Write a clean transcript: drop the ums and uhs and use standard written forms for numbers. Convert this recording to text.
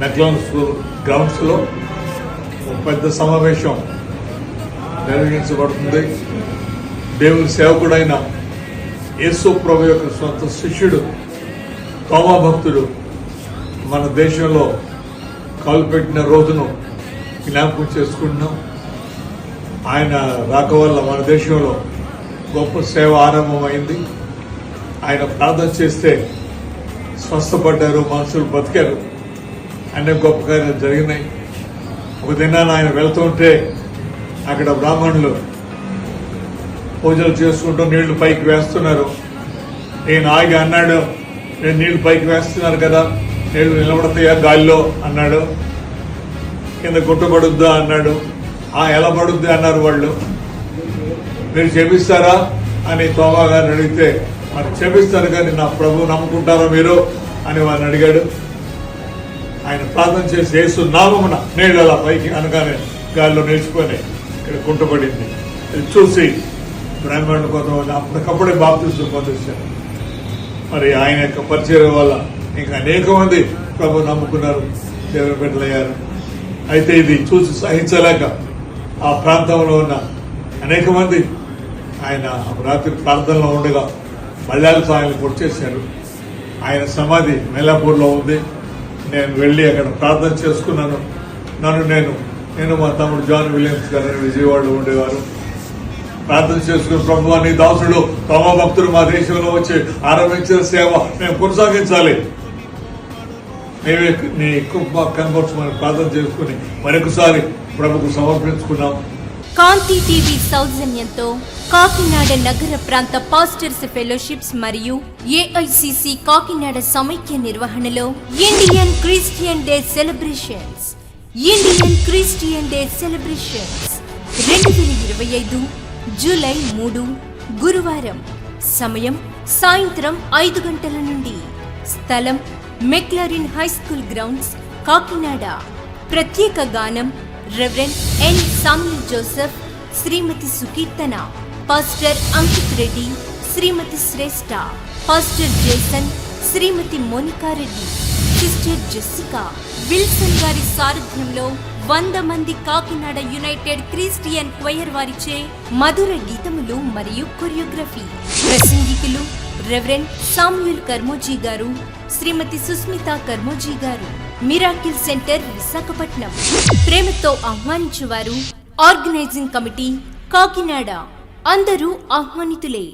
మెక్లాన్ school grounds లో పెద్ద సమావేశం నిర్వహించబడుతుంది. దేవుని సేవకుడైన యేసు ప్రభు యొక్క సొంత శిష్యుడు తోమా భక్తుడు మన దేశంలో కాలుపెట్టిన రోజును జ్ఞాపకం చేసుకుంటున్నాం. ఆయన రాక వల్ల మన దేశంలో గొప్ప సేవ ఆరంభమైంది. ఆయన ప్రార్థన చేస్తే స్వస్థపడ్డారు, మనుషులు బతికారు, అన్ని గొప్ప కార్యాలు జరిగినాయి. ఒక దినాన్ని ఆయన వెళ్తుంటే అక్కడ బ్రాహ్మణులు పూజలు చేసుకుంటూ నీళ్లు పైకి వేస్తున్నారు. ఈయన ఆగి అన్నాడు, నేను నీళ్లు పైకి వేస్తున్నారు కదా, నీళ్లు నిలబడతాయా గాలిలో అన్నాడు. కింద గుట్టబడుద్దా అన్నాడు. ఎలా పడుద్ది అన్నారు వాళ్ళు. మీరు చేపిస్తారా అని తోమా గారిని అడిగితే, మరి చేపిస్తారు కానీ నా ప్రభు నమ్ముకుంటారా మీరు అని వారిని అడిగాడు. ఆయన ప్రార్థన చేసి యేసు నామమున నీళ్ళు అలా పైకి అనగానే గాలిలో నిలిచిపోయి ఇక్కడ గుంటపడింది. ఇది చూసి బ్రాహ్మణుడు కొంతమంది అప్పటికప్పుడే బాప్తిస్మం పొందేశారు. మరి ఆయన యొక్క పరిచయం వల్ల ఇంకా అనేక మంది ప్రభు నమ్ముకున్నారు, దేవుని బిడ్డలయ్యారు. అయితే ఇది చూసి సహించలేక ఆ ప్రాంతంలో ఉన్న అనేక మంది ఆయన రాత్రి ప్రార్థనలో ఉండగా మళ్ళాలతో ఆయన పొడిచేశారు. ఆయన సమాధి మేలాపూర్లో ఉంది. నేను వెళ్ళి అక్కడ ప్రార్థన చేసుకున్నాను. నేను మా తమ్ముడు జాన్ విలియమ్స్ గారు విజయవాడలో ఉండేవారు. ప్రార్థన చేసుకుని ప్రభువా నీ దాసుడు తోమా భక్తుడు మా దేశంలో వచ్చి ఆరంభించిన సేవ మేము కొనసాగించాలి, నీవే నీ కృప కనపరచమని ప్రార్థన చేసుకుని మరొకసారి ప్రభుకు సమర్పించుకున్నాం. కాంతి టీవీ సౌజన్యంతో కాకినాడ నగర ప్రాంత పాస్టర్స్ ఫెలోషిప్స్ మరియు ఏఐసిసి కాకినాడ సమైక్య నిర్వహణలో Indian Christian Day celebrations 2025 July 3 గురువారం. సమయం సాయంత్రం 5 గంటల నుండి. స్థలం McLaurin high school grounds, Kakinada. ప్రత్యేక గానం Reverend N Samuel Joseph, Srimati Sukeerthana, pastor Ankit Reddy, Srimati Shreshta, pastor Jason, Srimati Monica Reddy, sister Jessica. Wilson గారి సారథ్యంలో 100 మంది కాకినాడ యునైటెడ్ క్రిస్టియన్ క్వైర్ వారిచే మధుర గీతములు మరియు కొరియోగ్రఫీ. ప్రసంగికులు రెవరెండ్ సామ్యుల్ కర్మోజీ గారు, శ్రీమతి సుస్మిత కర్మోజీ గారు. Miracle centre Visakhapatnam. ప్రేమతో ఆహ్వానించువారు ఆర్గనైజింగ్ కమిటీ కాకినాడ. అందరూ ఆహ్వానితులే.